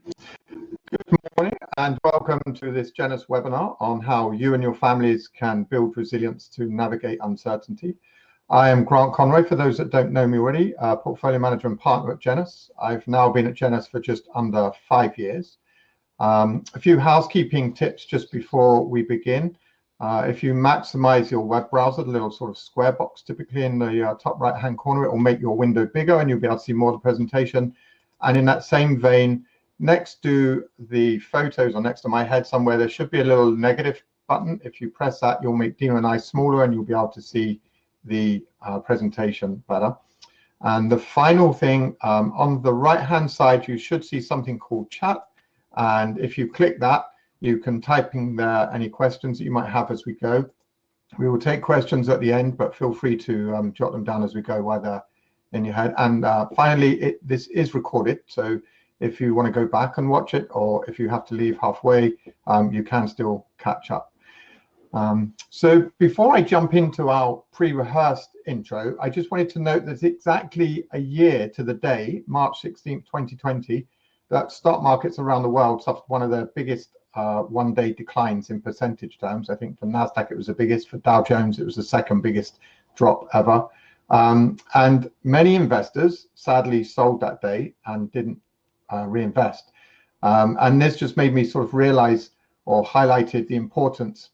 Good morning and welcome to this Janus webinar on how you and your families can build resilience to navigate uncertainty. I am Grant Conroy, for those that don't know me already, portfolio manager and partner at Janus. I've now been at Janus for just under 5 years. A few housekeeping tips just before we begin. If you maximize your web browser, the little sort of square box typically in the top right hand corner, it will make your window bigger and you'll be able to see more of the presentation. And in that same vein, next to the photos or next to my head somewhere, there should be a little negative button. If you press that, you'll make Deena and I smaller and you'll be able to see the presentation better. And the final thing, on the right hand side, you should see something called chat. And if you click that, you can type in there any questions that you might have as we go. We will take questions at the end, but feel free to jot them down as we go while they're in your head. And finally, this is recorded. So if you want to go back and watch it, or if you have to leave halfway, you can still catch up. So before I jump into our pre-rehearsed intro, I just wanted to note that it's exactly a year to the day, March 16th, 2020, that stock markets around the world suffered one of their biggest one-day declines in percentage terms. I think for NASDAQ it was the biggest, for Dow Jones it was the second biggest drop ever. And many investors sadly sold that day and didn't reinvest. And this just made me sort of realize or highlighted the importance,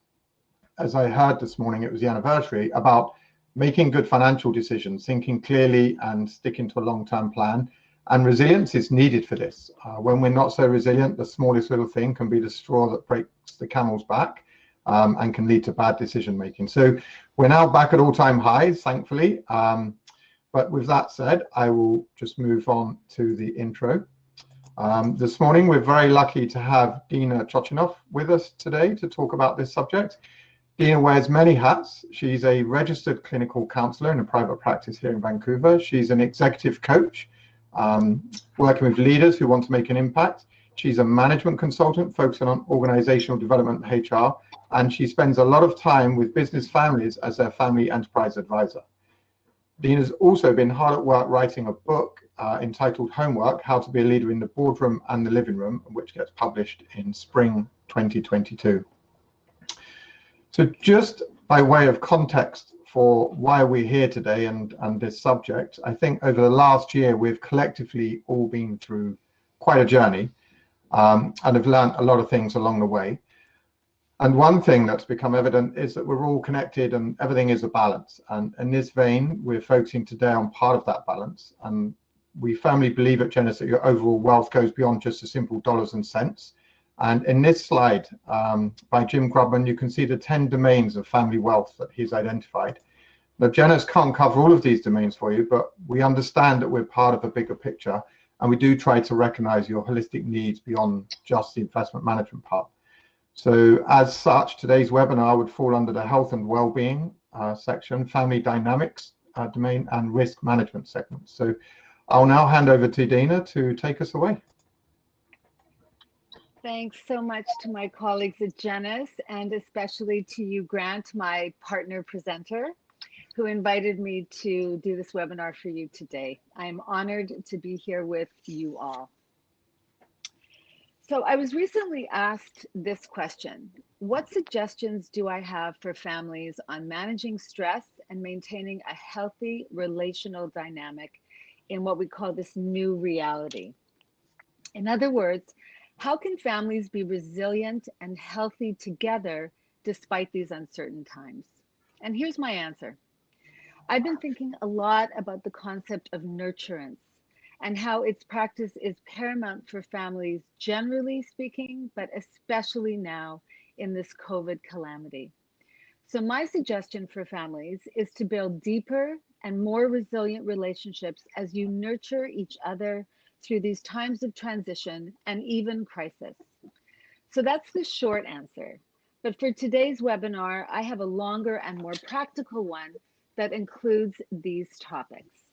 as I heard this morning, it was the anniversary, about making good financial decisions, thinking clearly and sticking to a long-term plan. And resilience is needed for this. When we're not so resilient, the smallest little thing can be the straw that breaks the camel's back and can lead to bad decision making. So we're now back at all-time highs, thankfully. But with that said, I will just move on to the intro. This morning, we're very lucky to have Deena Chochinov with us today to talk about this subject. Deena wears many hats. She's a registered clinical counselor in a private practice here in Vancouver. She's an executive coach, working with leaders who want to make an impact. She's a management consultant focusing on organizational development and HR, and she spends a lot of time with business families as their family enterprise advisor. Deena's also been hard at work writing a book entitled Homework, How to be a Leader in the Boardroom and the Living Room, which gets published in spring 2022. So just by way of context for why we're here today and this subject, I think over the last year, we've collectively all been through quite a journey and have learned a lot of things along the way. And one thing that's become evident is that we're all connected and everything is a balance. And in this vein, we're focusing today on part of that balance. And we firmly believe at Janus that your overall wealth goes beyond just the simple dollars and cents. And in this slide by Jim Grubman, you can see the 10 domains of family wealth that he's identified. Now, Janus can't cover all of these domains for you, but we understand that we're part of a bigger picture. And we do try to recognize your holistic needs beyond just the investment management part. So as such, today's webinar would fall under the health and well-being section, family dynamics domain, and risk management segment. So I'll now hand over to Deena to take us away. Thanks so much to my colleagues at Janus, and especially to you, Grant, my partner presenter, who invited me to do this webinar for you today. I'm honored to be here with you all. So I was recently asked this question: what suggestions do I have for families on managing stress and maintaining a healthy relational dynamic in what we call this new reality? In other words, how can families be resilient and healthy together despite these uncertain times? And here's my answer. I've been thinking a lot about the concept of nurturance and how its practice is paramount for families, generally speaking, but especially now in this COVID calamity. So my suggestion for families is to build deeper and more resilient relationships as you nurture each other through these times of transition and even crisis. So that's the short answer. But for today's webinar, I have a longer and more practical one that includes these topics.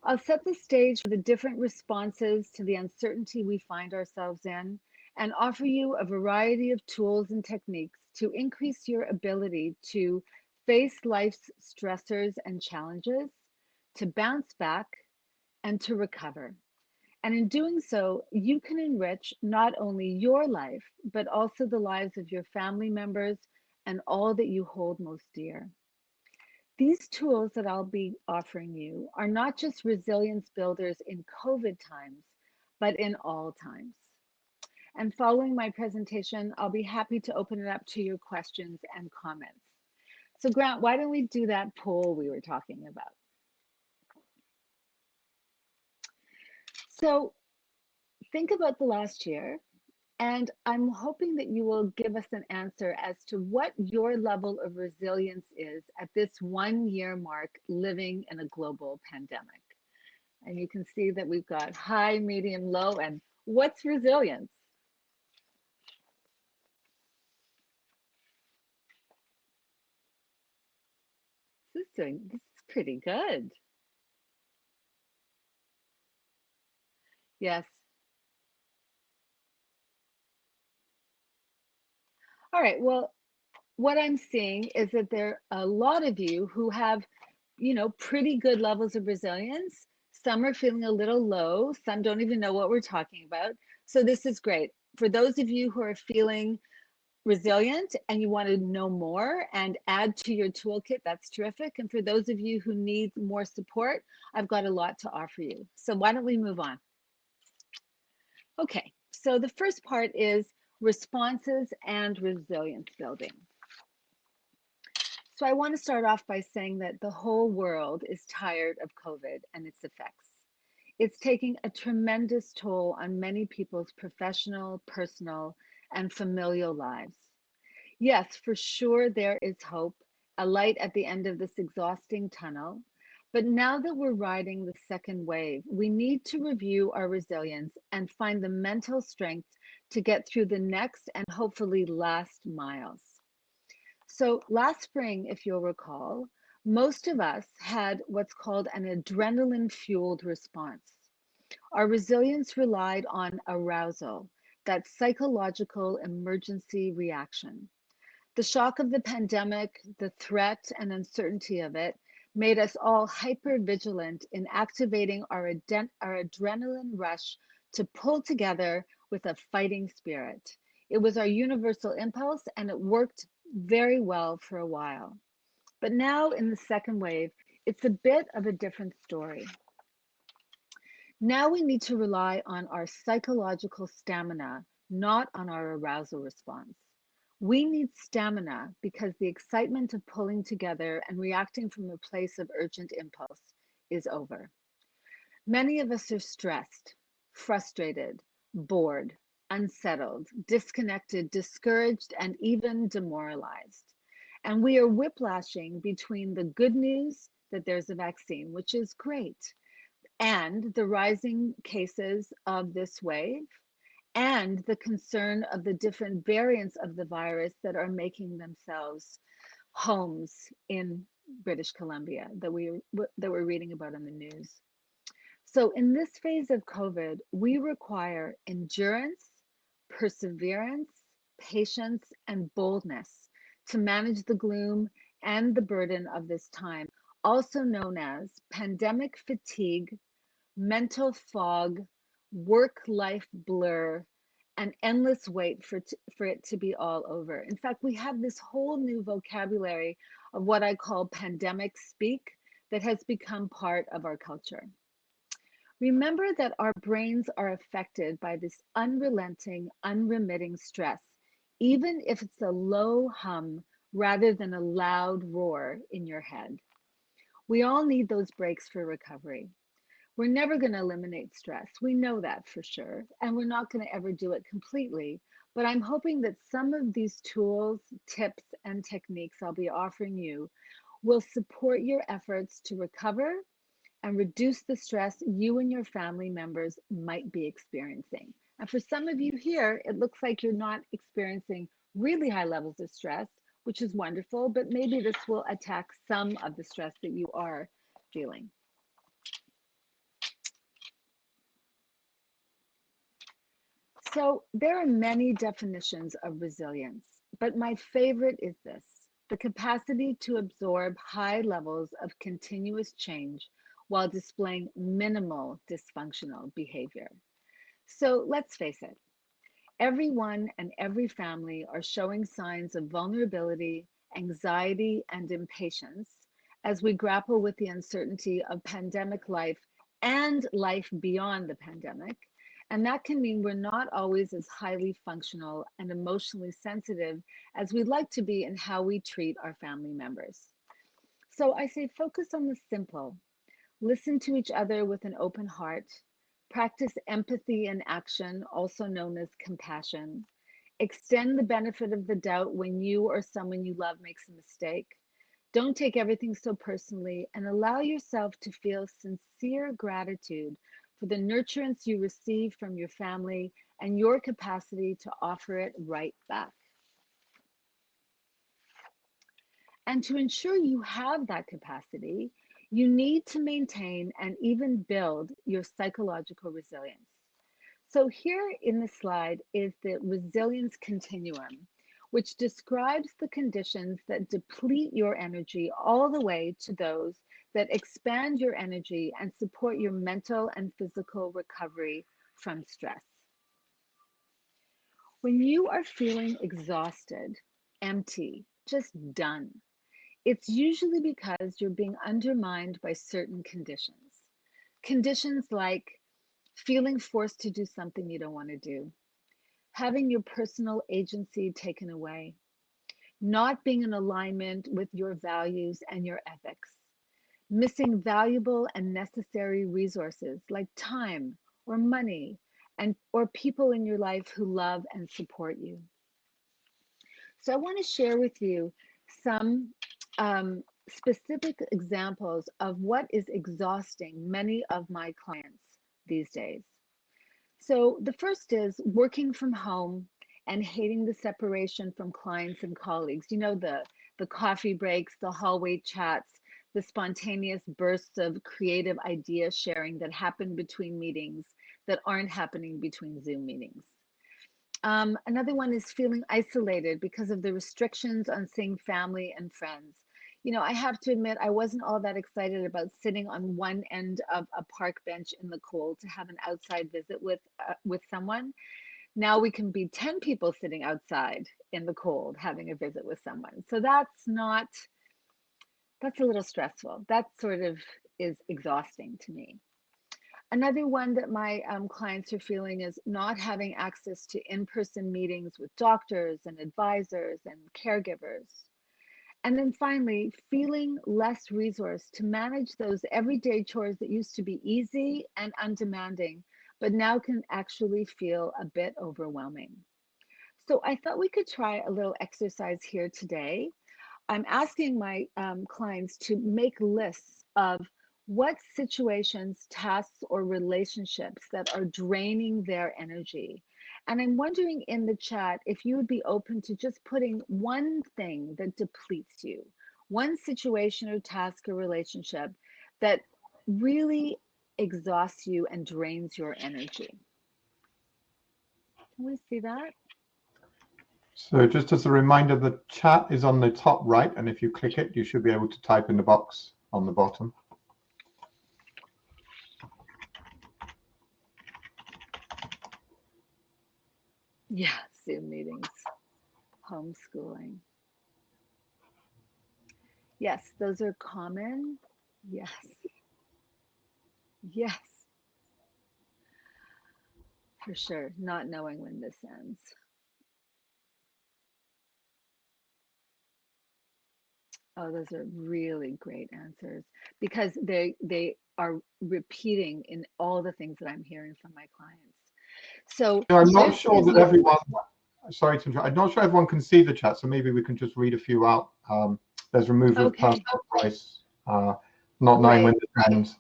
I'll set the stage for the different responses to the uncertainty we find ourselves in and offer you a variety of tools and techniques to increase your ability to face life's stressors and challenges, to bounce back, and to recover. And in doing so, you can enrich not only your life, but also the lives of your family members and all that you hold most dear. These tools that I'll be offering you are not just resilience builders in COVID times, but in all times. And following my presentation, I'll be happy to open it up to your questions and comments. So Grant, why don't we do that poll we were talking about? So think about the last year, and I'm hoping that you will give us an answer as to what your level of resilience is at this 1 year mark living in a global pandemic. And you can see that we've got high, medium, low, and what's resilience? This is pretty good. Yes. All right. Well, what I'm seeing is that there are a lot of you who have, pretty good levels of resilience. Some are feeling a little low. Some don't even know what we're talking about. So this is great. For those of you who are feeling resilient and you want to know more and add to your toolkit, that's terrific. And for those of you who need more support, I've got a lot to offer you. So why don't we move on? Okay, so the first part is responses and resilience building. So I want to start off by saying that the whole world is tired of COVID and its effects. It's taking a tremendous toll on many people's professional, personal, and familial lives. Yes, for sure, there is hope, a light at the end of this exhausting tunnel. But now that we're riding the second wave, we need to review our resilience and find the mental strength to get through the next and hopefully last miles. So last spring, if you'll recall, most of us had what's called an adrenaline-fueled response. Our resilience relied on arousal, that psychological emergency reaction. The shock of the pandemic, the threat and uncertainty of it, made us all hyper vigilant in activating our adrenaline rush to pull together with a fighting spirit. It was our universal impulse and it worked very well for a while. But now in the second wave, it's a bit of a different story. Now we need to rely on our psychological stamina, not on our arousal response. We need stamina because the excitement of pulling together and reacting from a place of urgent impulse is over. Many of us are stressed, frustrated, bored, unsettled, disconnected, discouraged, and even demoralized. And we are whiplashing between the good news that there's a vaccine, which is great, and the rising cases of this wave, and the concern of the different variants of the virus that are making themselves homes in British Columbia that we're reading about in the news. So in this phase of COVID, we require endurance, perseverance, patience, and boldness to manage the gloom and the burden of this time, also known as pandemic fatigue, mental fog, work-life blur, an endless wait for it to be all over. In fact, we have this whole new vocabulary of what I call pandemic speak that has become part of our culture. Remember that our brains are affected by this unrelenting, unremitting stress, even if it's a low hum rather than a loud roar in your head. We all need those breaks for recovery. We're never going to eliminate stress. We know that for sure. And we're not going to ever do it completely. But I'm hoping that some of these tools, tips, and techniques I'll be offering you will support your efforts to recover and reduce the stress you and your family members might be experiencing. And for some of you here, it looks like you're not experiencing really high levels of stress, which is wonderful, but maybe this will attack some of the stress that you are feeling. So there are many definitions of resilience, but my favorite is this: the capacity to absorb high levels of continuous change while displaying minimal dysfunctional behavior. So let's face it, everyone and every family are showing signs of vulnerability, anxiety, and impatience as we grapple with the uncertainty of pandemic life and life beyond the pandemic. And that can mean we're not always as highly functional and emotionally sensitive as we'd like to be in how we treat our family members. So I say focus on the simple. Listen to each other with an open heart. Practice empathy in action, also known as compassion. Extend the benefit of the doubt when you or someone you love makes a mistake. Don't take everything so personally and allow yourself to feel sincere gratitude for the nurturance you receive from your family and your capacity to offer it right back. And to ensure you have that capacity, you need to maintain and even build your psychological resilience. So here in the slide is the resilience continuum, which describes the conditions that deplete your energy all the way to those that expand your energy and support your mental and physical recovery from stress. When you are feeling exhausted, empty, just done, it's usually because you're being undermined by certain conditions. Conditions like feeling forced to do something you don't want to do, having your personal agency taken away, not being in alignment with your values and your ethics, missing valuable and necessary resources like time or money and or people in your life who love and support you. So I want to share with you some specific examples of what is exhausting many of my clients these days. So the first is working from home and hating the separation from clients and colleagues. You know, the coffee breaks, the hallway chats, the spontaneous bursts of creative idea sharing that happen between meetings that aren't happening between Zoom meetings. Another one is feeling isolated because of the restrictions on seeing family and friends. You know, I have to admit, I wasn't all that excited about sitting on one end of a park bench in the cold to have an outside visit with someone. Now we can be 10 people sitting outside in the cold having a visit with someone. So that's a little stressful. That sort of is exhausting to me. Another one that my clients are feeling is not having access to in-person meetings with doctors and advisors and caregivers. And then finally, feeling less resourced to manage those everyday chores that used to be easy and undemanding, but now can actually feel a bit overwhelming. So I thought we could try a little exercise here today. I'm asking my clients to make lists of what situations, tasks, or relationships that are draining their energy. And I'm wondering in the chat if you would be open to just putting one thing that depletes you, one situation or task or relationship that really exhausts you and drains your energy. Can we see that? So just as a reminder, the chat is on the top right, and if you click it, you should be able to type in the box on the bottom. Yeah, Zoom meetings, homeschooling. Yes, those are common. Yes, yes, for sure. Not knowing when this ends. Oh, those are really great answers because they are repeating in all the things that I'm hearing from my clients. So I'm not this sure is that everyone, sorry to interrupt, I'm not sure everyone can see the chat, so maybe we can just read a few out. There's removal of okay. personal price, not knowing when this ends.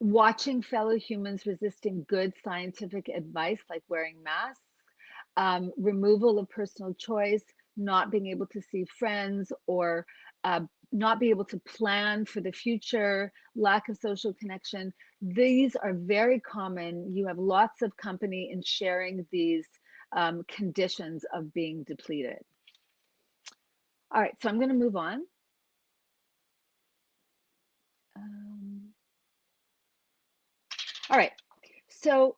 Watching fellow humans resisting good scientific advice like wearing masks, removal of personal choice, not being able to see friends or not be able to plan for the future, lack of social connection. These are very common. You have lots of company in sharing these conditions of being depleted. All right, so I'm going to move on. Um, all right. So,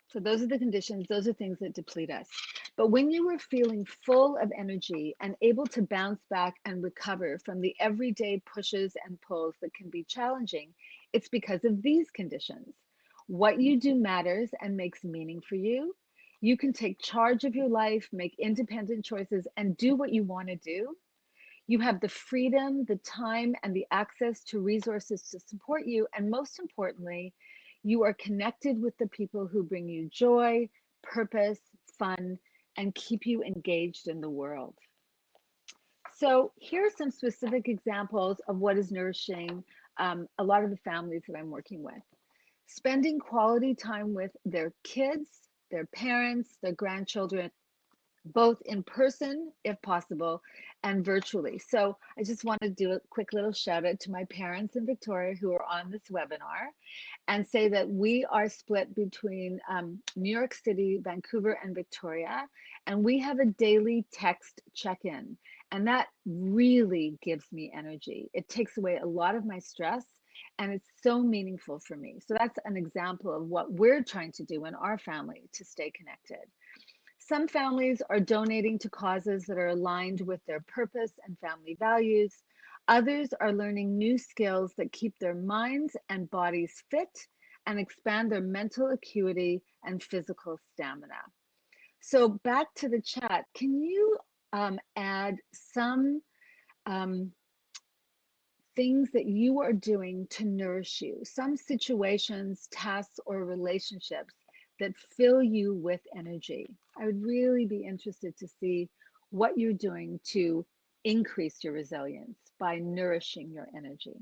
so those are the conditions, those are things that deplete us. But when you are feeling full of energy and able to bounce back and recover from the everyday pushes and pulls that can be challenging, it's because of these conditions. What you do matters and makes meaning for you. You can take charge of your life, make independent choices, and do what you want to do. You have the freedom, the time, and the access to resources to support you. And most importantly, you are connected with the people who bring you joy, purpose, fun, and keep you engaged in the world. So here are some specific examples of what is nourishing a lot of the families that I'm working with. Spending quality time with their kids, their parents, their grandchildren, both in person, if possible, and virtually. So I just want to do a quick little shout out to my parents in Victoria who are on this webinar and say that we are split between New York City, Vancouver, and Victoria. And we have a daily text check-in. And that really gives me energy. It takes away a lot of my stress and it's so meaningful for me. So that's an example of what we're trying to do in our family to stay connected. Some families are donating to causes that are aligned with their purpose and family values. Others are learning new skills that keep their minds and bodies fit and expand their mental acuity and physical stamina. So back to the chat, can you add some things that you are doing to nourish you, some situations, tasks, or relationships that fill you with energy? I would really be interested to see what you're doing to increase your resilience by nourishing your energy.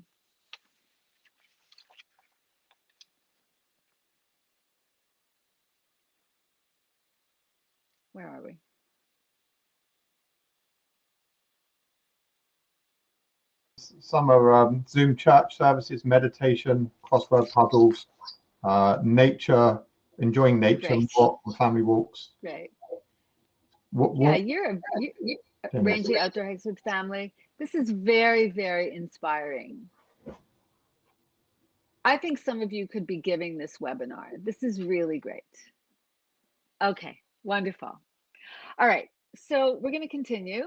Where are we? Some are Zoom church services, meditation, crossword puzzles, nature, enjoying nature Great. more, family walks. Great. What, Yeah, you're arranging outdoor hikes with family. This is very, very inspiring. I think some of you could be giving this webinar. This is really great. Okay, wonderful. All right, so we're going to continue.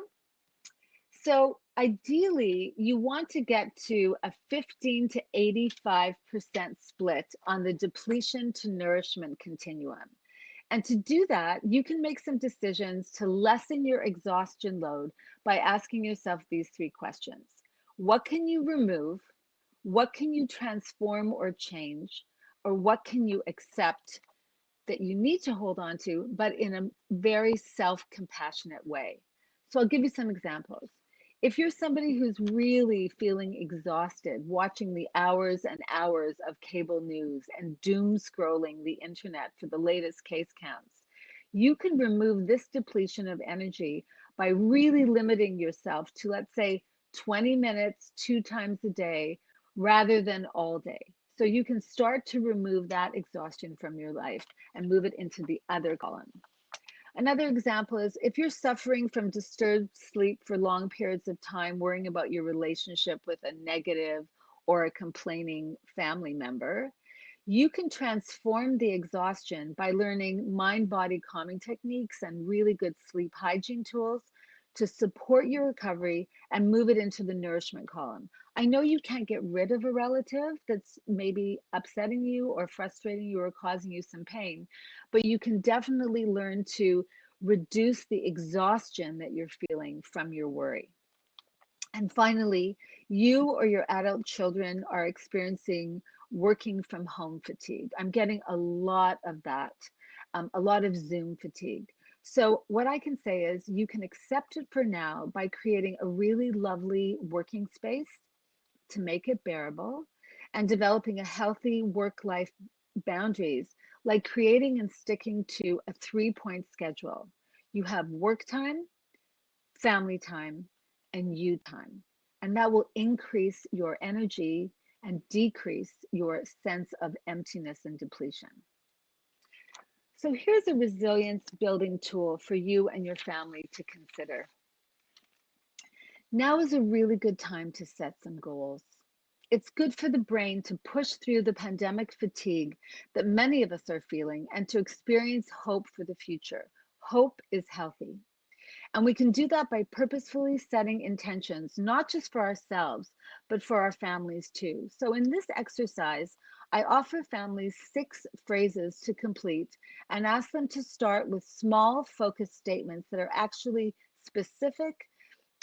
So ideally, you want to get to a 15 to 85% split on the depletion to nourishment continuum. And to do that, you can make some decisions to lessen your exhaustion load by asking yourself these three questions. What can you remove? What can you transform or change? Or what can you accept that you need to hold on to, but in a very self-compassionate way? So I'll give you some examples. If you're somebody who's really feeling exhausted, watching the hours and hours of cable news and doom scrolling the internet for the latest case counts, you can remove this depletion of energy by really limiting yourself to, let's say, 20 minutes, 2 times a day, rather than all day. So you can start to remove that exhaustion from your life and move it into the other column. Another example is if you're suffering from disturbed sleep for long periods of time, worrying about your relationship with a negative or a complaining family member, you can transform the exhaustion by learning mind-body calming techniques and really good sleep hygiene tools to support your recovery and move it into the nourishment column. I know you can't get rid of a relative that's maybe upsetting you or frustrating you or causing you some pain, but you can definitely learn to reduce the exhaustion that you're feeling from your worry. And finally, you or your adult children are experiencing working from home fatigue. I'm getting a lot of that, a lot of Zoom fatigue. So what I can say is you can accept it for now by creating a really lovely working space to make it bearable and developing a healthy work-life boundaries, like creating and sticking to a 3-point schedule. You have work time, family time, and you time. And that will increase your energy and decrease your sense of emptiness and depletion. So here's a resilience building tool for you and your family to consider. Now is a really good time to set some goals. It's good for the brain to push through the pandemic fatigue that many of us are feeling and to experience hope for the future. Hope is healthy. And we can do that by purposefully setting intentions, not just for ourselves, but for our families too. So in this exercise, I offer families 6 phrases to complete and ask them to start with small focused statements that are actually specific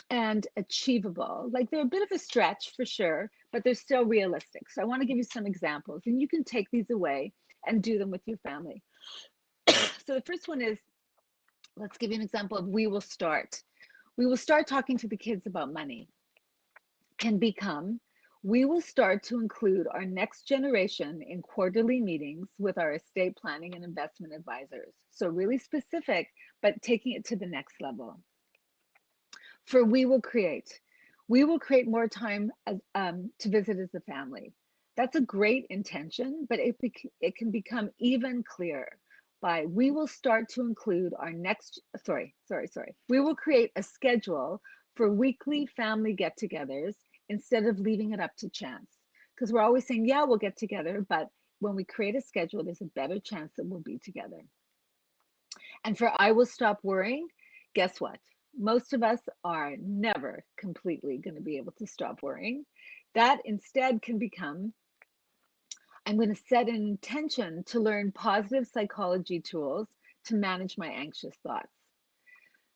and achievable. Like they're a bit of a stretch for sure, but they're still realistic. So I want to give you some examples and you can take these away and do them with your family. So the first one is, let's give you an example of we will start. We will start talking to the kids about money. Can become, we will start to include our next generation in quarterly meetings with our estate planning and investment advisors. So really specific, but taking it to the next level. For we will create more time as, to visit as a family. That's a great intention, but it can become even clearer by we will start to include our next, we will create a schedule for weekly family get-togethers instead of leaving it up to chance. Because we're always saying, yeah, we'll get together, but when we create a schedule, there's a better chance that we'll be together. And for I will stop worrying, guess what? Most of us are never completely going to be able to stop worrying. That instead can become, I'm going to set an intention to learn positive psychology tools to manage my anxious thoughts.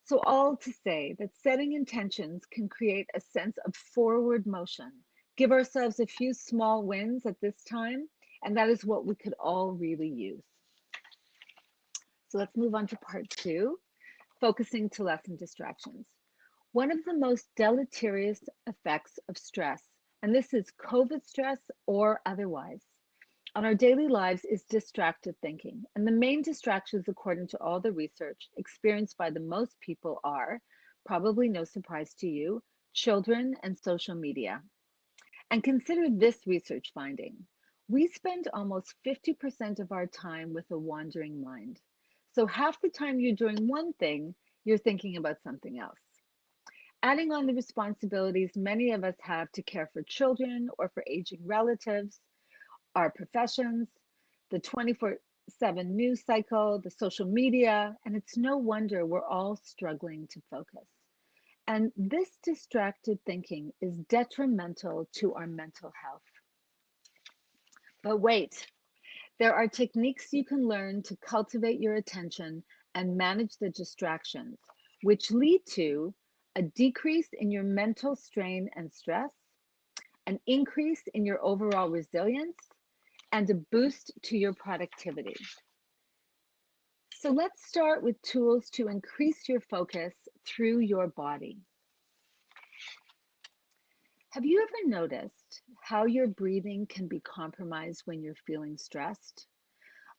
So, all to say that setting intentions can create a sense of forward motion. Give ourselves a few small wins at this time, and that is what we could all really use. So, let's move on to part 2, focusing to lessen distractions. One of the most deleterious effects of stress, and this is COVID stress or otherwise, on our daily lives is distracted thinking. And the main distractions, according to all the research experienced by the most people, are, probably no surprise to you, children and social media. And consider this research finding. We spend almost 50% of our time with a wandering mind. So half the time you're doing one thing, you're thinking about something else. Adding on the responsibilities many of us have to care for children or for aging relatives, our professions, the 24/7 news cycle, the social media, and it's no wonder we're all struggling to focus. And this distracted thinking is detrimental to our mental health. But wait, there are techniques you can learn to cultivate your attention and manage the distractions, which lead to a decrease in your mental strain and stress, an increase in your overall resilience, and a boost to your productivity. So let's start with tools to increase your focus through your body. Have you ever noticed how your breathing can be compromised when you're feeling stressed?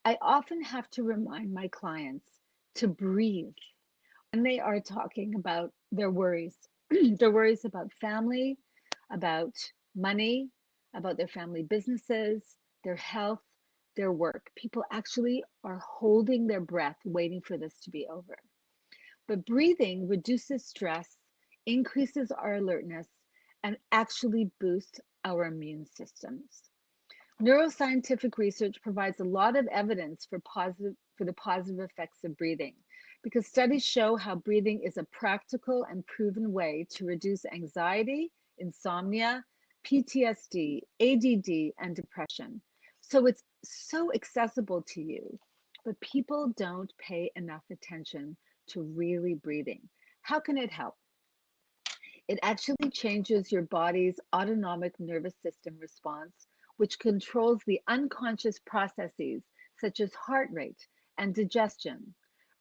I often have to remind my clients to breathe when they are talking about their worries, their worries about family, about money, about their family businesses, their health, their work. People actually are holding their breath, waiting for this to be over. But breathing reduces stress, increases our alertness, and actually boosts our immune systems. Neuroscientific research provides a lot of evidence for the positive effects of breathing because studies show how breathing is a practical and proven way to reduce anxiety, insomnia, PTSD, ADD, and depression. So it's so accessible to you, but people don't pay enough attention to really breathing. How can it help? It actually changes your body's autonomic nervous system response, which controls the unconscious processes such as heart rate and digestion.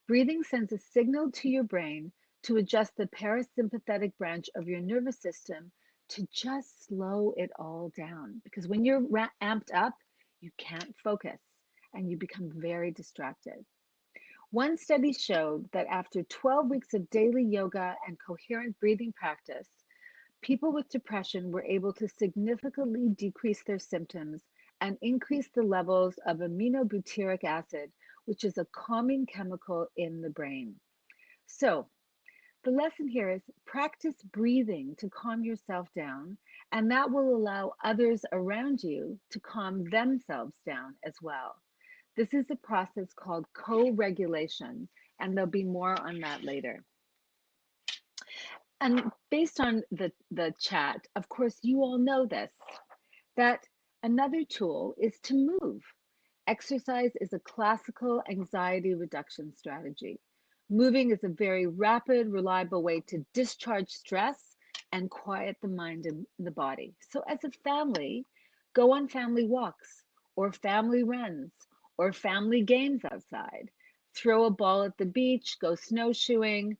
Breathing sends a signal to your brain to adjust the parasympathetic branch of your nervous system to just slow it all down. Because when you're amped up, you can't focus and you become very distracted. One study showed that after 12 weeks of daily yoga and coherent breathing practice, people with depression were able to significantly decrease their symptoms and increase the levels of aminobutyric acid, which is a calming chemical in the brain. So, the lesson here is practice breathing to calm yourself down And that will allow others around you to calm themselves down as well. This is a process called co-regulation, and there'll be more on that later. And based on the chat, of course, you all know this, that another tool is to move. Exercise is a classical anxiety reduction strategy. Moving is a very rapid, reliable way to discharge stress and quiet the mind and the body. So as a family, go on family walks or family runs or family games outside. Throw a ball at the beach, go snowshoeing,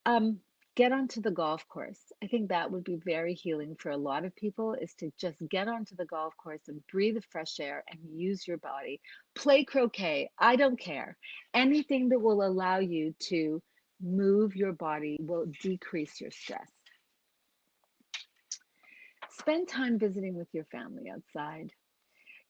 um, get onto the golf course. I think that would be very healing for a lot of people, is to just get onto the golf course and breathe the fresh air and use your body. Play croquet. I don't care. Anything that will allow you to move your body will decrease your stress. Spend time visiting with your family outside.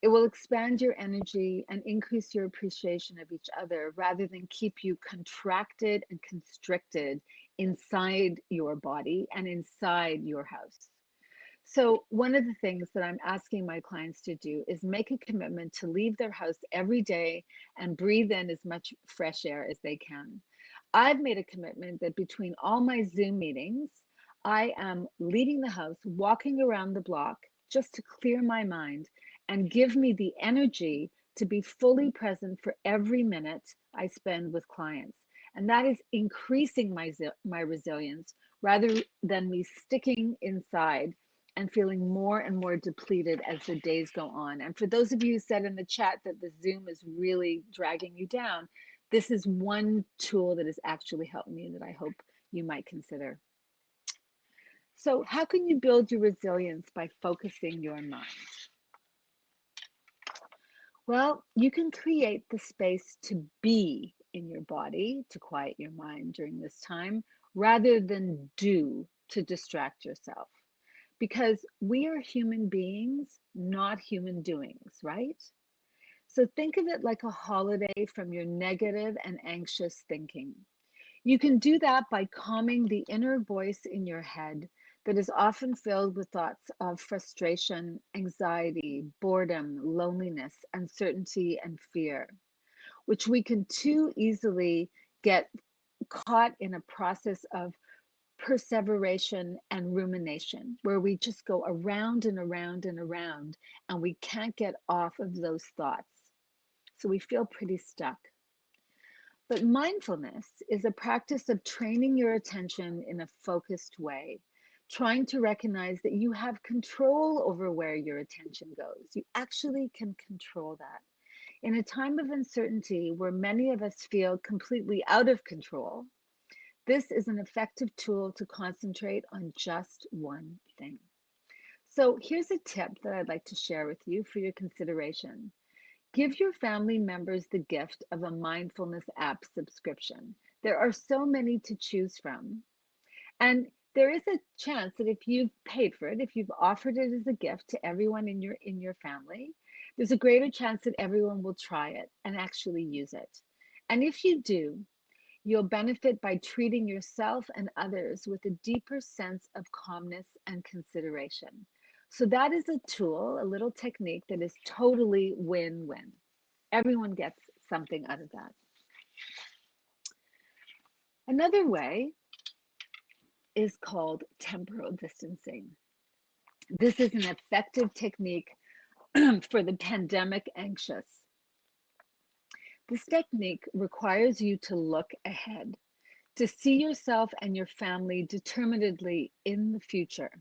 It will expand your energy and increase your appreciation of each other rather than keep you contracted and constricted inside your body and inside your house. So one of the things that I'm asking my clients to do is make a commitment to leave their house every day and breathe in as much fresh air as they can. I've made a commitment that between all my Zoom meetings, I am leaving the house, walking around the block just to clear my mind and give me the energy to be fully present for every minute I spend with clients. And that is increasing my resilience rather than me sticking inside and feeling more and more depleted as the days go on. And for those of you who said in the chat that the Zoom is really dragging you down, this is one tool that has actually helped me that I hope you might consider. So how can you build your resilience by focusing your mind? Well, you can create the space to be in your body to quiet your mind during this time rather than do to distract yourself. Because we are human beings, not human doings, right? So think of it like a holiday from your negative and anxious thinking. You can do that by calming the inner voice in your head that is often filled with thoughts of frustration, anxiety, boredom, loneliness, uncertainty, and fear, which we can too easily get caught in a process of perseveration and rumination, where we just go around and around and around, and we can't get off of those thoughts. So we feel pretty stuck. But mindfulness is a practice of training your attention in a focused way, trying to recognize that you have control over where your attention goes. You actually can control that. In a time of uncertainty where many of us feel completely out of control, this is an effective tool to concentrate on just one thing. So here's a tip that I'd like to share with you for your consideration. Give your family members the gift of a mindfulness app subscription. There are so many to choose from. And there is a chance that if you've paid for it, if you've offered it as a gift to everyone in your family, there's a greater chance that everyone will try it and actually use it. And if you do, you'll benefit by treating yourself and others with a deeper sense of calmness and consideration. So that is a tool, a little technique that is totally win-win. Everyone gets something out of that. Another way is called temporal distancing. This is an effective technique for the pandemic anxious. This technique requires you to look ahead, to see yourself and your family determinedly in the future.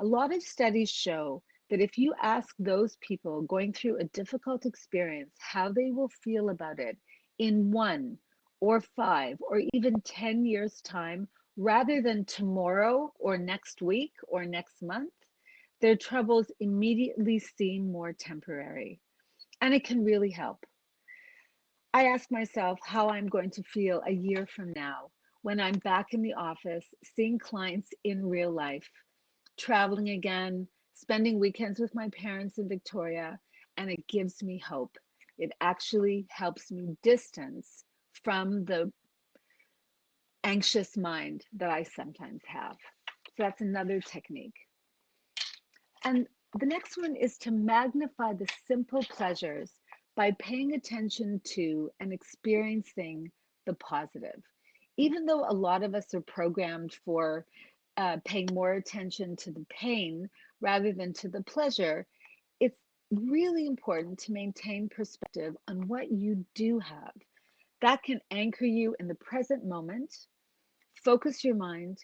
A lot of studies show that if you ask those people going through a difficult experience how they will feel about it in 1 or 5 or even 10 years' time, rather than tomorrow or next week or next month, their troubles immediately seem more temporary. And it can really help. I ask myself how I'm going to feel a year from now when I'm back in the office, seeing clients in real life, traveling again, spending weekends with my parents in Victoria, and it gives me hope. It actually helps me distance from the anxious mind that I sometimes have. So that's another technique. And the next one is to magnify the simple pleasures by paying attention to and experiencing the positive. Even though a lot of us are programmed for paying more attention to the pain rather than to the pleasure, it's really important to maintain perspective on what you do have. That can anchor you in the present moment, focus your mind,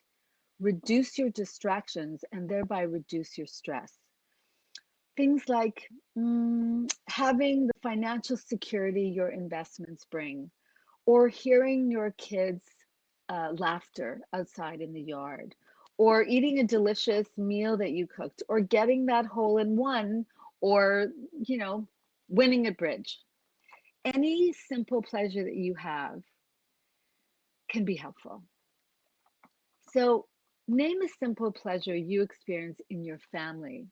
reduce your distractions, and thereby reduce your stress. Things like having the financial security your investments bring, or hearing your kids' laughter outside in the yard, or eating a delicious meal that you cooked, or getting that hole in one, or, you know, winning at bridge. Any simple pleasure that you have can be helpful. So, name a simple pleasure you experience in your family,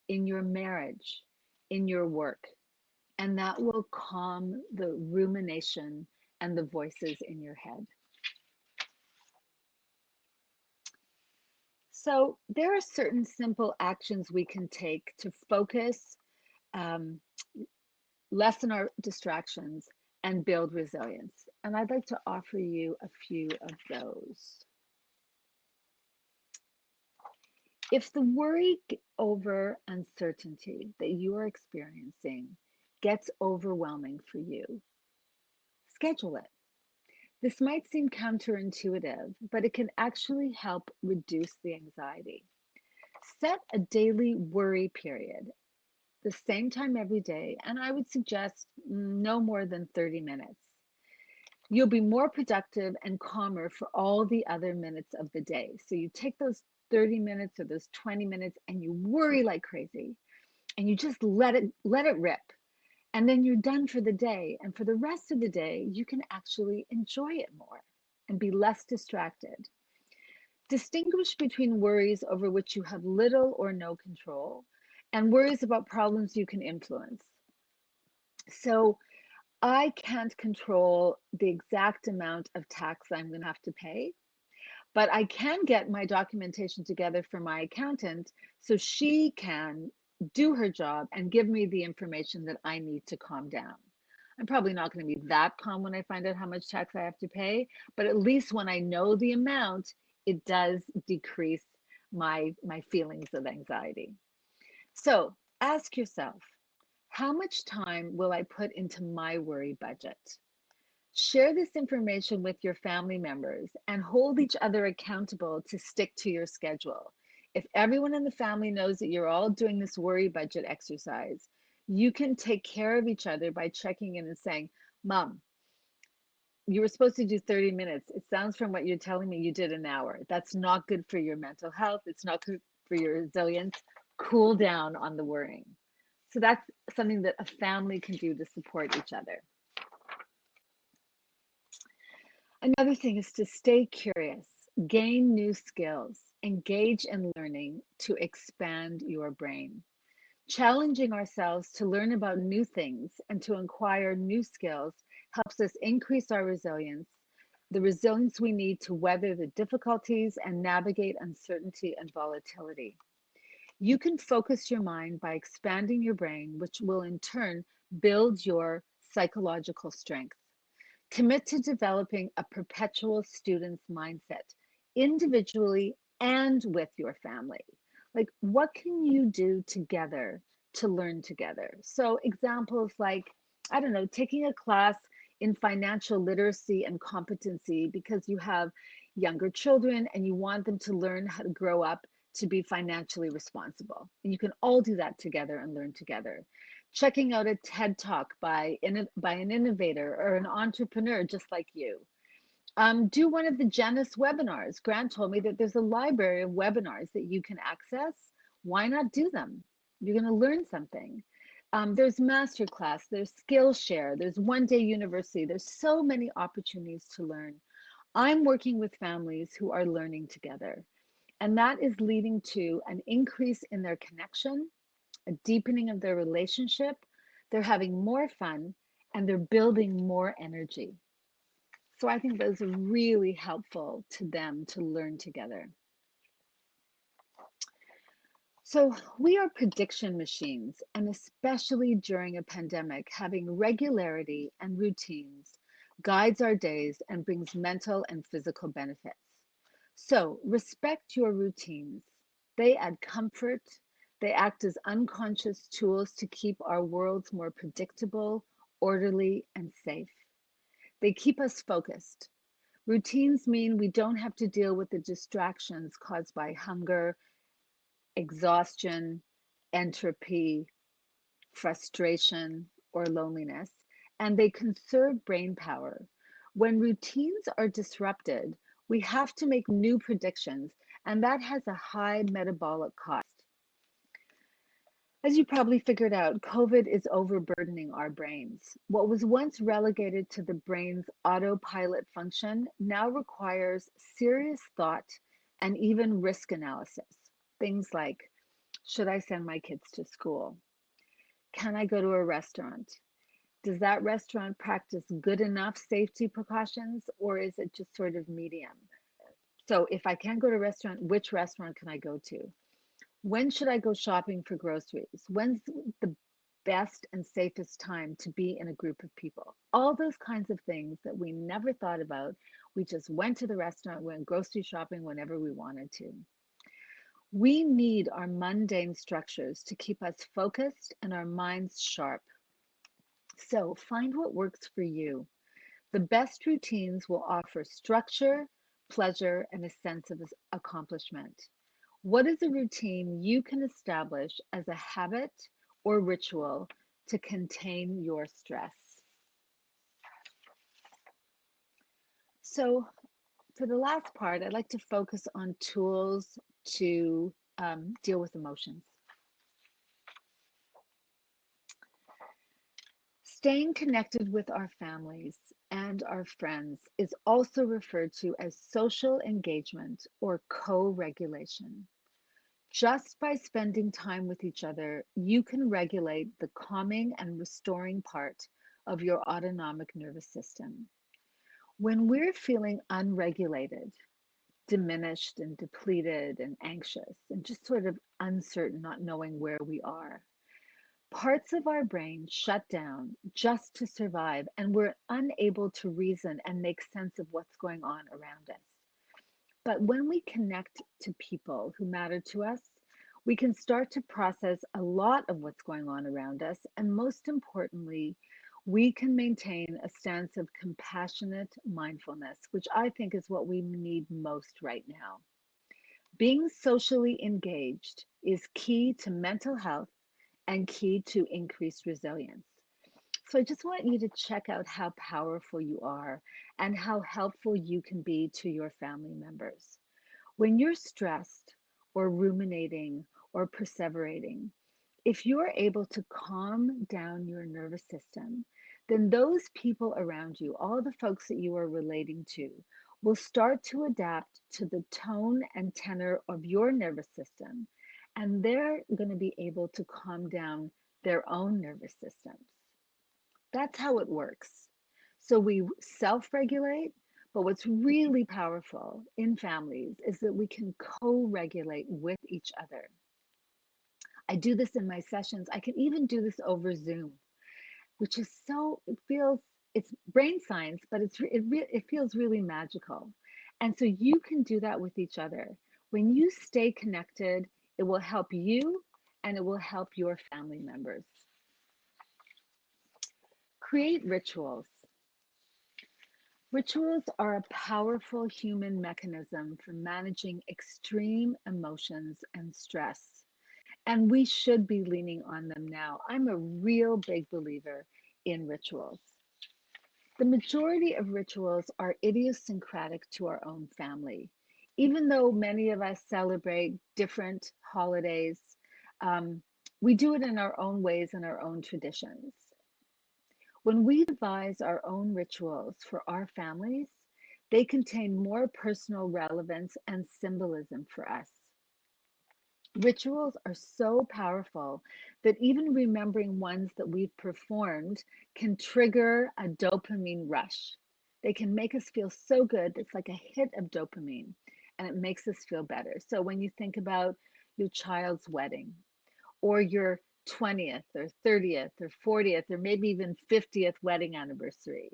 in your marriage, in your work, and that will calm the rumination and the voices in your head. So, there are certain simple actions we can take to focus, um, lessen our distractions, and build resilience. And I'd like to offer you a few of those. If the worry over uncertainty that you are experiencing gets overwhelming for you, schedule it. This might seem counterintuitive, but it can actually help reduce the anxiety. Set a daily worry period, the same time every day, and I would suggest no more than 30 minutes. You'll be more productive and calmer for all the other minutes of the day. So you take those 30 minutes or those 20 minutes and you worry like crazy and you just let it rip. And then you're done for the day. And for the rest of the day, you can actually enjoy it more and be less distracted. Distinguish between worries over which you have little or no control and worries about problems you can influence. So I can't control the exact amount of tax I'm going to have to pay, but I can get my documentation together for my accountant so she can do her job and give me the information that I need to calm down. I'm probably not going to be that calm when I find out how much tax I have to pay, but at least when I know the amount, it does decrease my feelings of anxiety. So ask yourself, how much time will I put into my worry budget? Share this information with your family members and hold each other accountable to stick to your schedule. If everyone in the family knows that you're all doing this worry budget exercise, you can take care of each other by checking in and saying, Mom, you were supposed to do 30 minutes. It sounds from what you're telling me you did an hour. That's not good for your mental health. It's not good for your resilience. Cool down on the worrying. So that's something that a family can do to support each other. Another thing is to stay curious, gain new skills, engage in learning to expand your brain. Challenging ourselves to learn about new things and to acquire new skills helps us increase our resilience, the resilience we need to weather the difficulties and navigate uncertainty and volatility. You can focus your mind by expanding your brain, which will in turn build your psychological strength. Commit to developing a perpetual student's mindset, individually and with your family. Like, what can you do together to learn together? So, examples like, I don't know, taking a class in financial literacy and competency because you have younger children and you want them to learn how to grow up to be financially responsible. And you can all do that together and learn together. Checking out a TED Talk by an innovator or an entrepreneur just like you. Do one of the Janus webinars. Grant told me that there's a library of webinars that you can access. Why not do them? You're going to learn something. There's masterclass, there's Skillshare, there's One Day University. There's so many opportunities to learn. I'm working with families who are learning together, and that is leading to an increase in their connection, a deepening of their relationship. They're having more fun and they're building more energy. So I think those are really helpful to them to learn together. So, we are prediction machines, and especially during a pandemic, having regularity and routines guides our days and brings mental and physical benefits. So, respect your routines. They add comfort, they act as unconscious tools to keep our worlds more predictable, orderly, and safe. They keep us focused. Routines mean we don't have to deal with the distractions caused by hunger, exhaustion, entropy, frustration, or loneliness, and they conserve brain power. When routines are disrupted, we have to make new predictions, and that has a high metabolic cost. As you probably figured out, COVID is overburdening our brains. What was once relegated to the brain's autopilot function now requires serious thought and even risk analysis. Things like, should I send my kids to school? Can I go to a restaurant? Does that restaurant practice good enough safety precautions, or is it just sort of medium? So if I can't go to a restaurant, which restaurant can I go to? When should I go shopping for groceries? When's the best and safest time to be in a group of people? All those kinds of things that we never thought about. We just went to the restaurant, went grocery shopping whenever we wanted to. We need our mundane structures to keep us focused and our minds sharp. So find what works for you. The best routines will offer structure, pleasure, and a sense of accomplishment. What is a routine you can establish as a habit or ritual to contain your stress? So, for the last part, I'd like to focus on tools to deal with emotions. Staying connected with our families and our friends is also referred to as social engagement or co regulation. Just by spending time with each other, you can regulate the calming and restoring part of your autonomic nervous system. When we're feeling unregulated, diminished and depleted and anxious and just sort of uncertain, not knowing where we are, parts of our brain shut down just to survive, and we're unable to reason and make sense of what's going on around us. But when we connect to people who matter to us, we can start to process a lot of what's going on around us. And most importantly, we can maintain a stance of compassionate mindfulness, which I think is what we need most right now. Being socially engaged is key to mental health and key to increased resilience. So I just want you to check out how powerful you are and how helpful you can be to your family members. When you're stressed or ruminating or perseverating, if you're able to calm down your nervous system, then those people around you, all the folks that you are relating to, will start to adapt to the tone and tenor of your nervous system, and they're going to be able to calm down their own nervous systems. That's how it works. So we self regulate, but what's really powerful in families is that we can co regulate with each other. I do this in my sessions. I can even do this over Zoom, which is so, it feels, it's brain science, but it feels really magical. And so you can do that with each other. When you stay connected, it will help you and it will help your family members. Create rituals. Rituals are a powerful human mechanism for managing extreme emotions and stress, and we should be leaning on them now. I'm a real big believer in rituals. The majority of rituals are idiosyncratic to our own family. Even though many of us celebrate different holidays, we do it in our own ways and our own traditions. When we devise our own rituals for our families, they contain more personal relevance and symbolism for us. Rituals are so powerful that even remembering ones that we've performed can trigger a dopamine rush. They can make us feel so good. It's like a hit of dopamine and it makes us feel better. So when you think about your child's wedding, or your 20th or 30th or 40th or maybe even 50th wedding anniversary,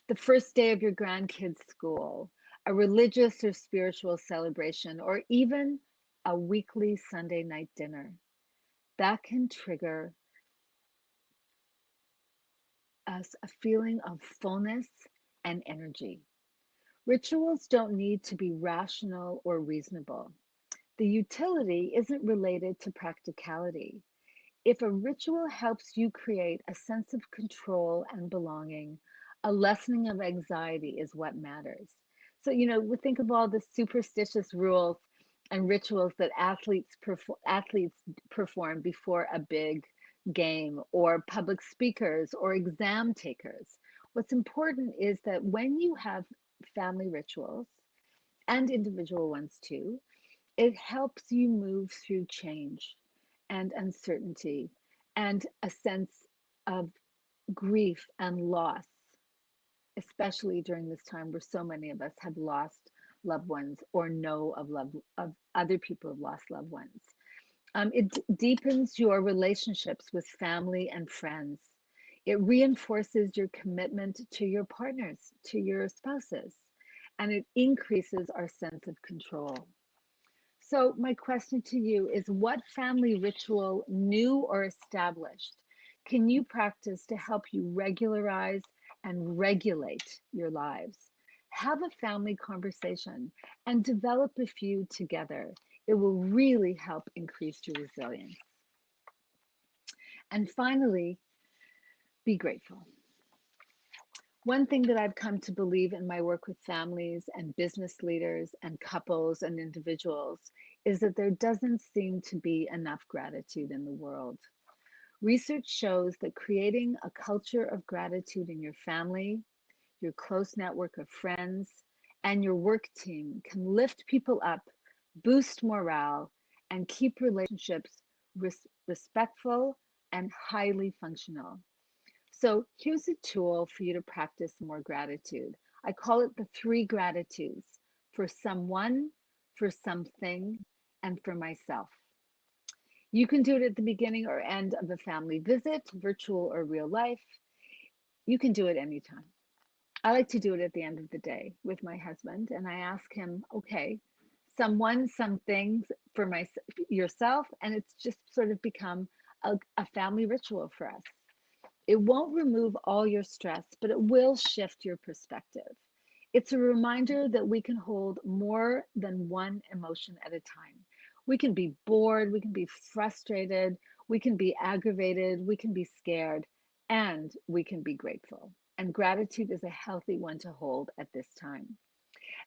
the first day of your grandkids' school, a religious or spiritual celebration, or even a weekly Sunday night dinner. That can trigger us a feeling of fullness and energy. Rituals don't need to be rational or reasonable. The utility isn't related to practicality. If a ritual helps you create a sense of control and belonging, a lessening of anxiety is what matters. So, we think of all the superstitious rules and rituals that athletes perform before a big game, or public speakers or exam takers. What's important is that when you have family rituals, and individual ones too, it helps you move through change and uncertainty and a sense of grief and loss, especially during this time where so many of us have lost loved ones or know of other people who've lost loved ones. It deepens your relationships with family and friends. It reinforces your commitment to your partners, to your spouses, and it increases our sense of control. So, my question to you is, what family ritual, new or established, can you practice to help you regularize and regulate your lives? Have a family conversation and develop a few together. It will really help increase your resilience. And finally, be grateful. One thing that I've come to believe in my work with families and business leaders and couples and individuals is that there doesn't seem to be enough gratitude in the world. Research shows that creating a culture of gratitude in your family, your close network of friends, and your work team can lift people up, boost morale, and keep relationships respectful and highly functional. So here's a tool for you to practice more gratitude. I call it the 3 gratitudes: for someone, for something, and for myself. You can do it at the beginning or end of a family visit, virtual or real life. You can do it anytime. I like to do it at the end of the day with my husband, and I ask him, okay, someone, some things for yourself, and it's just sort of become a family ritual for us. It won't remove all your stress, but it will shift your perspective. It's a reminder that we can hold more than one emotion at a time. We can be bored, we can be frustrated, we can be aggravated, we can be scared, and we can be grateful. And gratitude is a healthy one to hold at this time.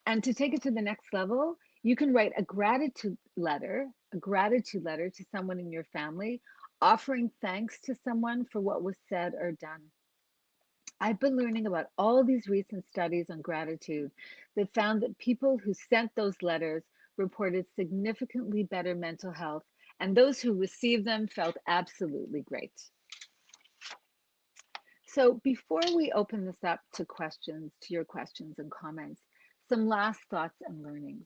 And to take it to the next level, you can write a gratitude letter to someone in your family, offering thanks to someone for what was said or done. I've been learning about all these recent studies on gratitude that found that people who sent those letters reported significantly better mental health, and those who received them felt absolutely great. So before we open this up to your questions and comments, some last thoughts and learnings.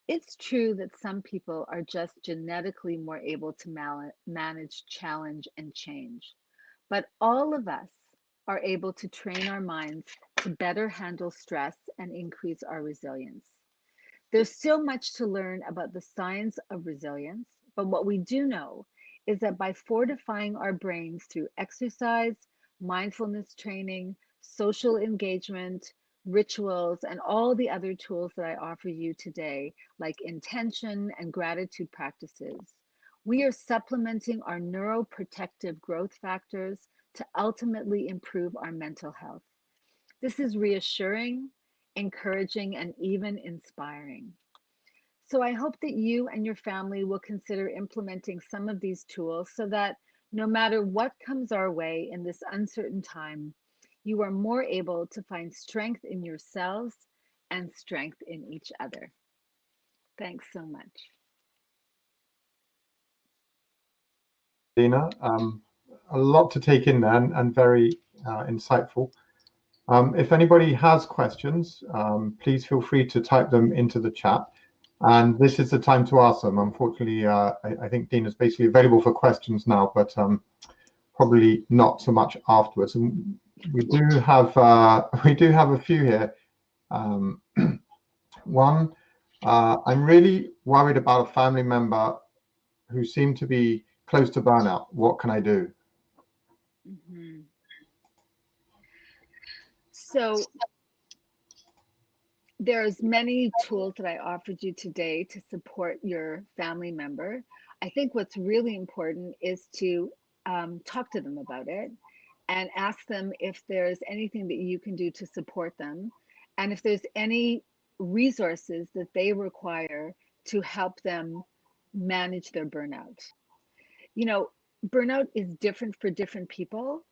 It's true that some people are just genetically more able to manage challenge and change, but all of us are able to train our minds to better handle stress and increase our resilience. There's still much to learn about the science of resilience, but what we do know is that by fortifying our brains through exercise, mindfulness training, social engagement, rituals, and all the other tools that I offer you today, like intention and gratitude practices, we are supplementing our neuroprotective growth factors to ultimately improve our mental health. This is reassuring, encouraging, and even inspiring. So I hope that you and your family will consider implementing some of these tools so that no matter what comes our way in this uncertain time, you are more able to find strength in yourselves and strength in each other. Thanks so much. Deena, a lot to take in there and very insightful. If anybody has questions, please feel free to type them into the chat. And this is the time to ask them. Unfortunately, I think Deena's basically available for questions now, but probably not so much afterwards. And we do have a few here. Um, one, I'm really worried about a family member who seem to be close to burnout. What can I do? Mhm. So there's many tools that I offered you today to support your family member. I think what's really important is to talk to them about it and ask them if there's anything that you can do to support them, and if there's any resources that they require to help them manage their burnout. You know, burnout is different for different people.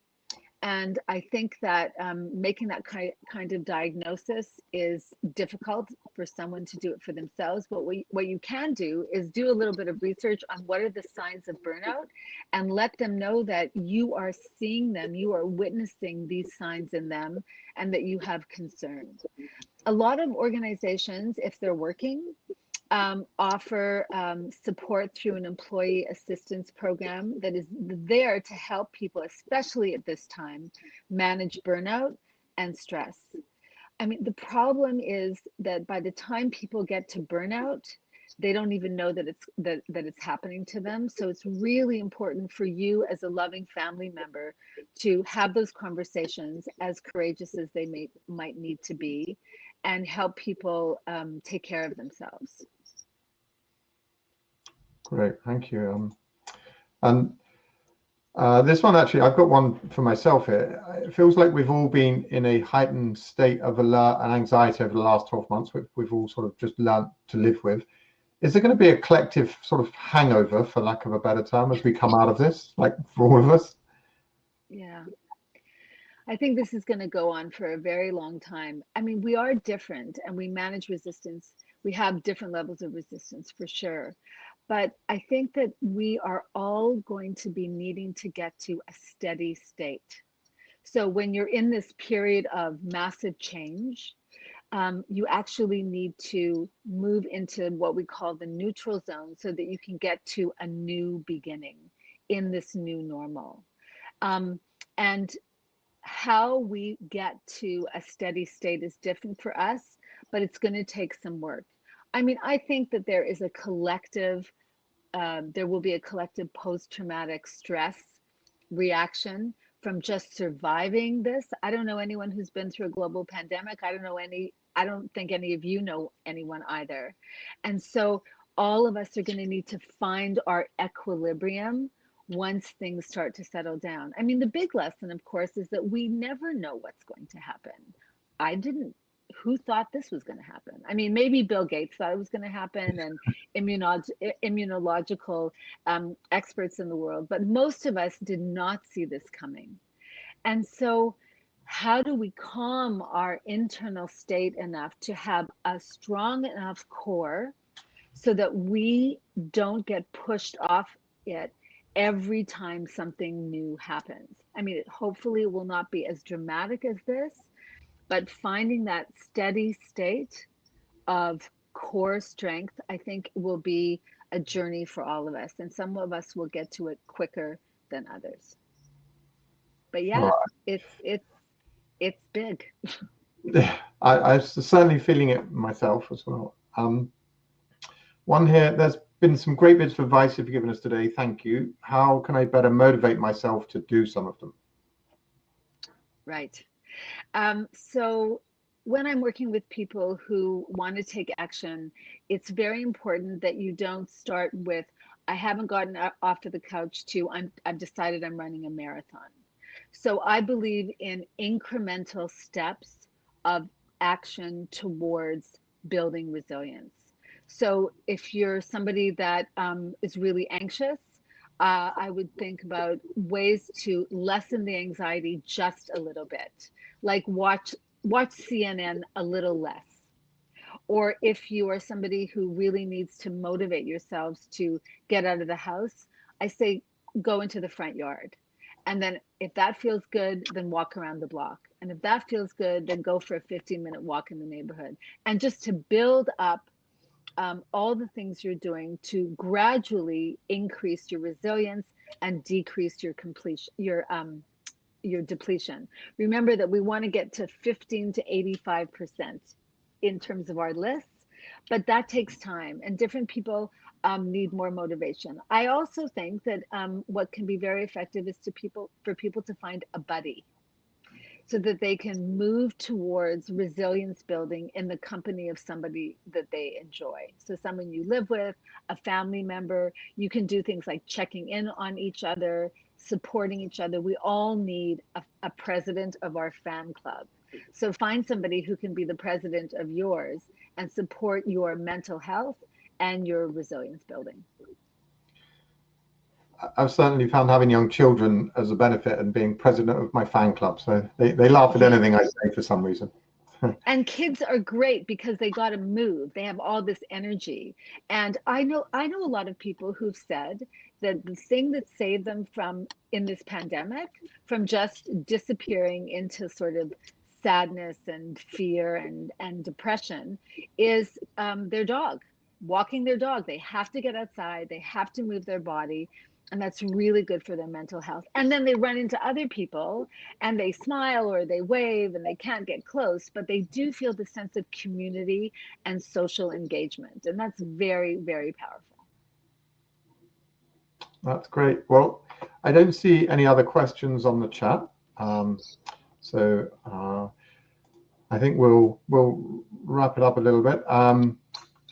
And I think that making that kind of diagnosis is difficult for someone to do it for themselves. But what you can do is do a little bit of research on what are the signs of burnout, and let them know that you are seeing them, you are witnessing these signs in them, and that you have concern. A lot of organizations, if they're working, offer support through an employee assistance program that is there to help people, especially at this time, manage burnout and stress. I mean, the problem is that by the time people get to burnout, they don't even know that it's happening to them. So it's really important for you as a loving family member to have those conversations, as courageous as they might need to be, and help people take care of themselves. Great, thank you. And this one, actually, I've got one for myself here. It feels like we've all been in a heightened state of alert and anxiety over the last 12 months, which we've all sort of just learned to live with. Is there going to be a collective sort of hangover, for lack of a better term, as we come out of this, like for all of us? Yeah. I think this is going to go on for a very long time. I mean, we are different and we manage resistance. We have different levels of resistance for sure. But I think that we are all going to be needing to get to a steady state. So when you're in this period of massive change, you actually need to move into what we call the neutral zone so that you can get to a new beginning in this new normal. Um, and how we get to a steady state is different for us, but it's going to take some work. I mean, I think that there will be a collective post-traumatic stress reaction from just surviving this. I don't know anyone who's been through a global pandemic. I don't think any of you know anyone either. And so all of us are going to need to find our equilibrium once things start to settle down. I mean, the big lesson, of course, is that we never know what's going to happen. I didn't. Who thought this was going to happen? I mean, maybe Bill Gates thought it was going to happen, and immunological experts in the world, but most of us did not see this coming. And so, how do we calm our internal state enough to have a strong enough core so that we don't get pushed off it every time something new happens? I mean, hopefully it will not be as dramatic as this, but finding that steady state of core strength, I think, will be a journey for all of us. And some of us will get to it quicker than others. But yeah, Right. it's it's big. I'm certainly feeling it myself as well. One here, there's been some great bits of advice you've given us today. Thank you. How can I better motivate myself to do some of them? Right. So when I'm working with people who want to take action, it's very important that you don't start with, I haven't gotten off of the couch to, I've decided I'm running a marathon. So I believe in incremental steps of action towards building resilience. So if you're somebody that is really anxious, I would think about ways to lessen the anxiety just a little bit, like watch CNN a little less. Or if you are somebody who really needs to motivate yourselves to get out of the house, I say go into the front yard. And then if that feels good, then walk around the block. And if that feels good, then go for a 15-minute walk in the neighborhood. And just to build up all the things you're doing to gradually increase your resilience and decrease your depletion. Remember that we want to get to 15 to 85% in terms of our lists, but that takes time, and different people need more motivation. I also think that what can be very effective is for people to find a buddy, so that they can move towards resilience building in the company of somebody that they enjoy. So someone you live with, a family member. You can do things like checking in on each other, supporting each other. We all need a president of our fan club. So find somebody who can be the president of yours and support your mental health and your resilience building. I've certainly found having young children as a benefit and being president of my fan club. So they laugh at anything I say for some reason. And kids are great because they got to move. They have all this energy. And I know a lot of people who've said that the thing that saved them in this pandemic, from just disappearing into sort of sadness and fear and depression, is their dog, walking their dog. They have to get outside. They have to move their body. And that's really good for their mental health. And then they run into other people and they smile or they wave and they can't get close, but they do feel the sense of community and social engagement. And that's very, very powerful. That's great. Well, I don't see any other questions on the chat. So I think we'll wrap it up a little bit.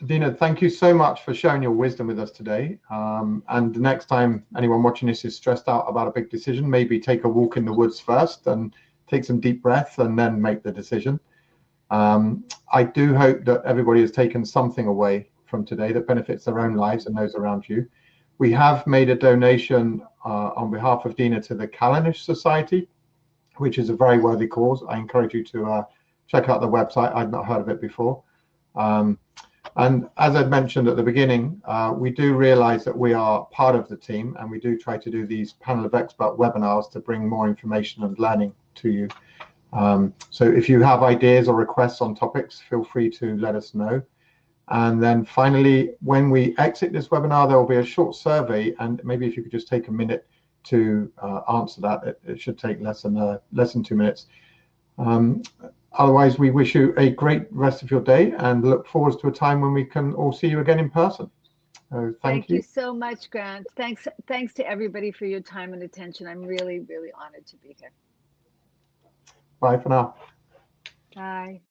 Deena, thank you so much for sharing your wisdom with us today. And the next time anyone watching this is stressed out about a big decision, maybe take a walk in the woods first and take some deep breaths and then make the decision. I do hope that everybody has taken something away from today that benefits their own lives and those around you. We have made a donation on behalf of Deena to the Kalanish Society, which is a very worthy cause. I encourage you to check out the website. I'd not heard of it before. And as I'd mentioned at the beginning, we do realize that we are part of the team, and we do try to do these panel of expert webinars to bring more information and learning to you. So if you have ideas or requests on topics, feel free to let us know. And then finally, when we exit this webinar, there will be a short survey, and maybe if you could just take a minute to answer that. It should take less than 2 minutes. Otherwise, we wish you a great rest of your day and look forward to a time when we can all see you again in person. Thank you so much, Grant. Thanks to everybody for your time and attention. I'm really, really honored to be here. Bye for now. Bye.